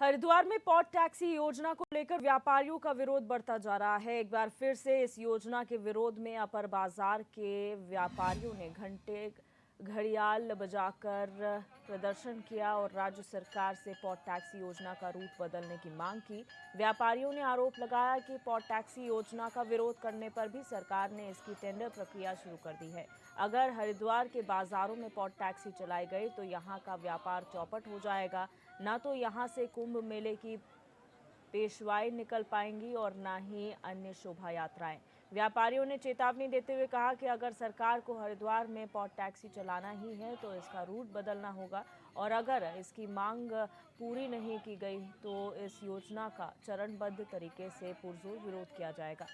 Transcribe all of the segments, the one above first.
हरिद्वार में pot taxi योजना को लेकर व्यापारियों का विरोध बढ़ता जा रहा है। एक बार फिर से इस योजना के विरोध में अपर बाजार के व्यापारियों ने घंटे घड़ियाल बजाकर प्रदर्शन किया और राज्य सरकार से पॉट टैक्सी योजना का रूट बदलने की मांग की। व्यापारियों ने आरोप लगाया कि पॉट टैक्सी योजना का विरोध करने पर भी सरकार ने इसकी टेंडर प्रक्रिया शुरू कर दी है। अगर हरिद्वार के बाजारों में पॉट टैक्सी चलाई गई तो यहाँ का व्यापार चौपट हो जाएगा। न तो यहाँ से कुंभ मेले की पेशवाई निकल पाएंगी और न ही अन्य शोभा यात्राएं। व्यापारियों ने चेतावनी देते हुए कहा कि अगर सरकार को हरिद्वार में पॉट टैक्सी चलाना ही है तो इसका रूट बदलना होगा और अगर इसकी मांग पूरी नहीं की गई तो इस योजना का चरणबद्ध तरीके से पुरजोर विरोध किया जाएगा।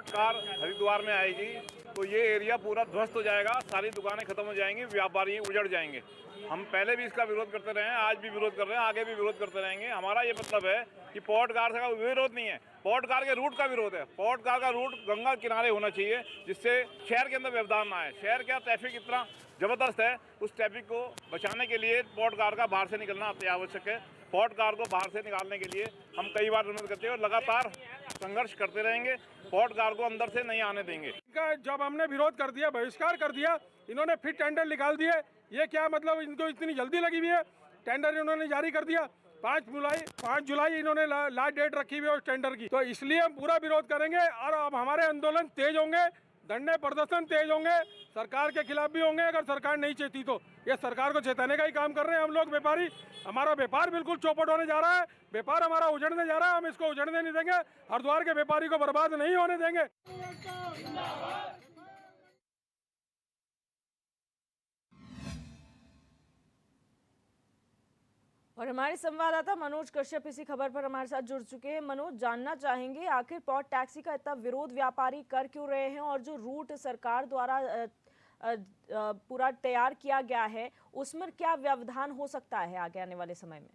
कार हरिद्वार में आएगी तो ये एरिया पूरा ध्वस्त हो जाएगा, सारी दुकानें खत्म हो जाएंगी, व्यापारी उजड़ जाएंगे। हम पहले भी इसका विरोध करते रहे हैं, आज भी विरोध कर रहे हैं, आगे भी विरोध करते रहेंगे। हमारा ये मतलब है कि पॉट कार का विरोध नहीं है, पॉट कार के रूट का विरोध है। पॉट कार का रूट गंगा किनारे होना चाहिए जिससे शहर के अंदर व्यवधान ना आए। शहर का ट्रैफिक इतना जबरदस्त है, उस ट्रैफिक को बचाने के लिए पॉट कार का बाहर से निकलना अति आवश्यक है। पॉट कार को बाहर से निकालने के लिए हम कई बार विरोध करते हैं और लगातार संघर्ष करते रहेंगे। पॉट कार को अंदर से नहीं आने देंगे। जब हमने विरोध कर दिया, बहिष्कार कर दिया, इन्होंने फिर टेंडर निकाल दिए। ये क्या मतलब, इनको इतनी जल्दी लगी हुई है? टेंडर इन्होंने जारी कर दिया 5 जुलाई इन्होंने लास्ट डेट रखी हुई है उस टेंडर की। तो इसलिए हम पूरा विरोध करेंगे और अब हमारे आंदोलन तेज होंगे, धरने प्रदर्शन तेज होंगे, सरकार के खिलाफ भी होंगे अगर सरकार नहीं चेती तो। ये सरकार को चेताने का ही काम कर रहे हैं हम लोग व्यापारी। हमारा व्यापार बिल्कुल चौपट होने जा रहा है, व्यापार हमारा उजड़ने जा रहा है, हम इसको उजड़ने नहीं देंगे। हरिद्वार के व्यापारी को बर्बाद नहीं होने देंगे। और हमारे संवाददाता मनोज कश्यप इसी खबर पर हमारे साथ जुड़ चुके हैं। मनोज, जानना चाहेंगे आखिर पॉट टैक्सी का इतना विरोध व्यापारी कर क्यों रहे हैं और जो रूट सरकार द्वारा पूरा तैयार किया गया है उसमें क्या व्यवधान हो सकता है आगे आने वाले समय में?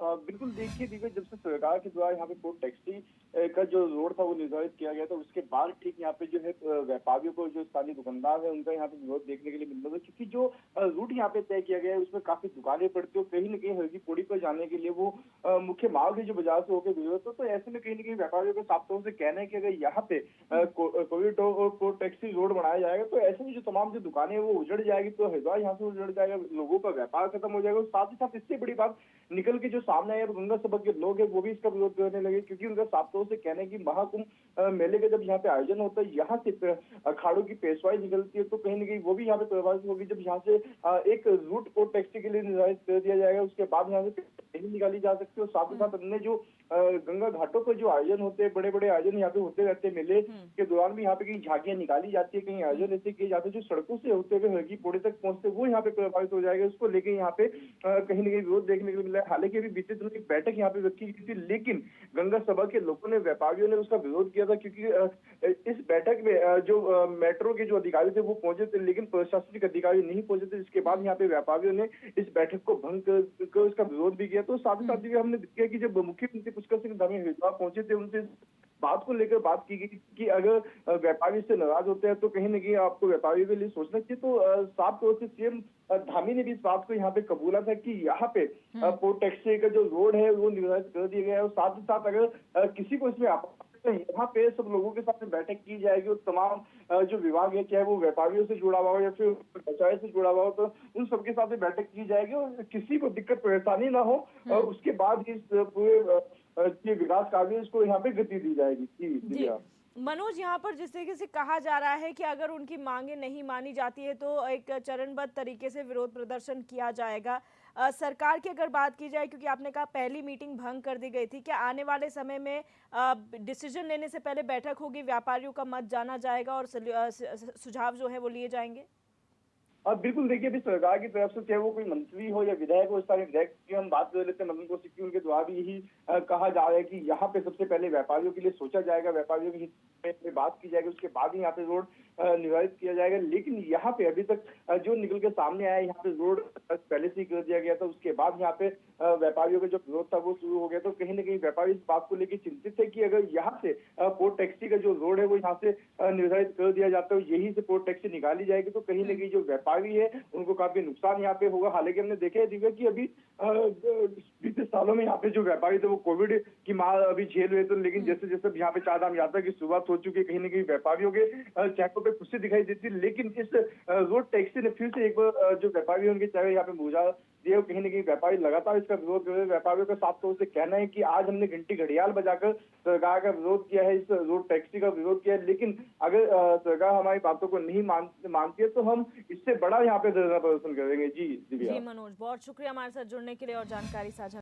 बिल्कुल, देखिए दिव्य, जब से सरकार के द्वारा यहाँ पे पॉट टैक्सी का जो रोड था वो निर्धारित किया गया था, उसके बाद ठीक यहाँ पे जो है व्यापारियों को, जो स्थानीय दुकानदार है, उनका यहाँ पे विरोध देखने के लिए मिल रहा है। क्योंकि जो रूट यहाँ पे तय किया गया है उसमें काफी दुकानें पड़ती है, कहीं ना कहीं हल्दी पौड़ी पर जाने के लिए वो मुख्य मार्ग है जो बाजार से होकर गुजरता है। तो ऐसे में कहीं ना कहीं व्यापारियों का साफ तौर से कहना है कि अगर यहाँ पे कॉरिडोर और पॉट टैक्सी रोड बनाया जाएगा तो ऐसे में जो तमाम जो दुकानें है वो उजड़ जाएगी, तो हरिद्वार यहाँ से उजड़ जाएगा, लोगों का व्यापार खत्म हो जाएगा। साथ ही साथ इससे बड़ी बात निकल के जो सामने आया, गंगा सभा के लोग है वो भी इसका विरोध करने लगे, क्योंकि उनका साफ तौर से कहना है कि महाकुंभ मेले का जब यहाँ पे आयोजन होता है, यहाँ से अखाड़ों की पेशवाई निकलती है, तो कहीं ना कहीं वो भी यहाँ पे प्रभावित होगी। जब यहाँ से एक रूट पॉट टैक्सी के लिए निर्धारित कर दिया जाएगा, उसके बाद यहाँ से नहीं निकाली जा सकती। और साथ ही साथ अन्य जो गंगा घाटों पर जो आयोजन होते हैं, बड़े बड़े आयोजन यहाँ पे होते रहते हैं, मेले के दौरान भी यहाँ पे कहीं झांकियां निकाली जाती है, कहीं आयोजन ऐसे किए जाते हैं जो सड़कों से होते हुए हल्की पौड़ी तक पहुंचते, वो यहाँ पे प्रभावित हो जाएगा। उसको लेकर यहाँ पे कहीं ना कहीं विरोध देखने को मिला है। हालांकि अभी बीते दिनों एक बैठक यहाँ पे रखी गई थी, लेकिन गंगा सभा के लोगों ने, व्यापारियों ने उसका विरोध किया था, क्योंकि इस बैठक में जो मेट्रो के जो अधिकारी थे वो पहुंचे थे, लेकिन प्रशासनिक अधिकारी नहीं पहुंचे थे, जिसके बाद यहाँ पे व्यापारियों ने इस बैठक को भंग कर इसका विरोध भी किया। तो साथ ही साथ हमने देखा कि जब मुख्यमंत्री पुष्कर सिंह धामी हरिद्वार पहुंचे थे, उनसे बात को लेकर बात की गई कि अगर व्यापारी से नाराज होते हैं तो कहीं ना कहीं आपको व्यापारियों के लिए सोचना चाहिए। तो साफ तौर से सीएम धामी ने भी इस बात को यहाँ पे कबूला था कि यहाँ पे पॉट टैक्सी का जो रोड है वो निर्धारित कर दिया गया है। और साथ ही साथ अगर किसी को इसमें तो यहाँ पे सब लोगों के साथ बैठक की जाएगी और तमाम जो विभाग है, चाहे वो व्यापारियों से जुड़ा हुआ हो या फिर पंचायत से जुड़ा हुआ हो, तो उन सबके साथ बैठक की जाएगी और किसी को दिक्कत परेशानी ना हो, और उसके बाद इस पूरे विकास कार्य इसको यहाँ पे गति दी जाएगी। जी मनोज, यहाँ पर जिस तरीके से कहा जा रहा है कि अगर उनकी मांगे नहीं मानी जाती है तो एक चरणबद्ध तरीके से विरोध प्रदर्शन किया जाएगा। सरकार की अगर बात की जाए, क्योंकि आपने कहा पहली मीटिंग भंग कर दी गई थी, क्या आने वाले समय में डिसीजन लेने से पहले बैठक होगी, व्यापारियों का मत जाना जाएगा और सुझाव जो है वो लिए जाएंगे? बिल्कुल, देखिए अभी सरकार की तरफ से, चाहे वो कोई मंत्री हो या विधायक हो, इस सारे विधायक की हम बात कर लेते हैं, मदन कौशिक की, उनके द्वारा भी यही कहा जा रहा है कि यहाँ पे सबसे पहले व्यापारियों के लिए सोचा जाएगा, व्यापारियों के हित में बात की जाएगी, उसके बाद ही यहाँ पे रोड निर्धारित किया जाएगा। लेकिन यहाँ पे अभी तक जो निकल के सामने आया, यहाँ पे रोड पहले से ही कर दिया गया था, उसके बाद यहाँ पे व्यापारियों का जो विरोध था वो शुरू हो गया। तो कहीं ना कहीं व्यापारी इस बात को लेकर चिंतित है कि अगर यहाँ से पोर्ट टैक्सी का जो रोड है वो यहाँ से निर्धारित कर दिया जाता है, यही से पोर्ट टैक्सी निकाली जाएगी, तो कहीं ना कहीं जो व्यापारी है उनको काफी नुकसान यहाँ पे होगा। हालांकि हमने देखा है दिव्या कि अभी बीते सालों में यहाँ पे जो व्यापारी थे वो कोविड की मार अभी झेल रहे थे, लेकिन जैसे जैसे यहाँ पे चारधाम यात्रा की शुरुआत हो चुकी है, कहीं ना कहीं व्यापारियों के चेहरों पे खुशी दिखाई देती है। लेकिन इस रोड टैक्सी ने फिर से एक बार जो व्यापारी उनके चेहरे यहाँ पे मुरझा दिए। कहीं ना कहीं व्यापारी लगातार इसका विरोध कर रहे हैं। व्यापारियों का साफ तौर से कहना है कि आज हमने घंटी घड़ियाल बजाकर सरकार का विरोध किया है, इस रोड टैक्सी का विरोध किया है, लेकिन अगर सरकार हमारी बातों को नहीं मानती है तो हम इससे बड़ा यहाँ पे धरना प्रदर्शन करेंगे। जी दिव्या। जी मनोज, बहुत शुक्रिया हमारे साथ जुड़ने के लिए और जानकारी साझा